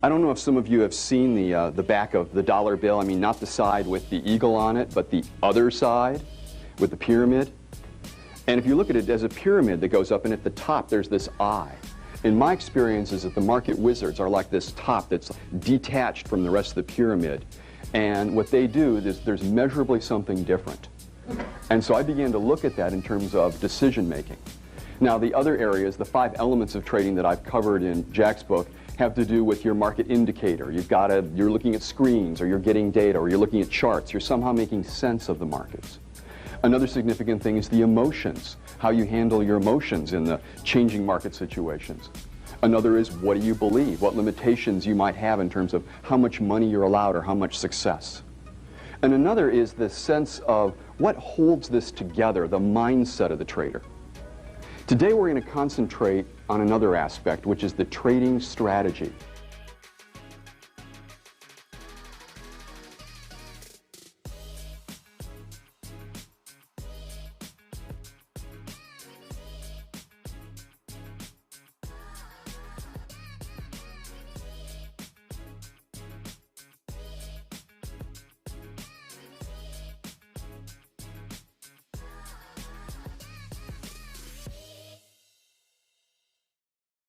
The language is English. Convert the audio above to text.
I don't know if some of you have seen the back of the dollar bill. I mean, not the side with the eagle on it, but the other side with the pyramid. And if you look at it as a pyramid that goes up, and at the top there's this eye. In my experience is that the market wizards are like this top that's detached from the rest of the pyramid. And what they do is there's measurably something different. And so I began to look at that in terms of decision making. Now the other areas, the 5 elements of trading that I've covered in Jack's book, have to do with your market indicator. You're looking at screens, or you're getting data, or you're looking at charts. You're somehow making sense of the markets. Another significant thing is the emotions, how you handle your emotions in the changing market situations. Another is, what do you believe? What limitations you might have in terms of how much money you're allowed or how much success. And another is the sense of what holds this together, the mindset of the trader. Today we're going to concentrate on another aspect, which is the trading strategy.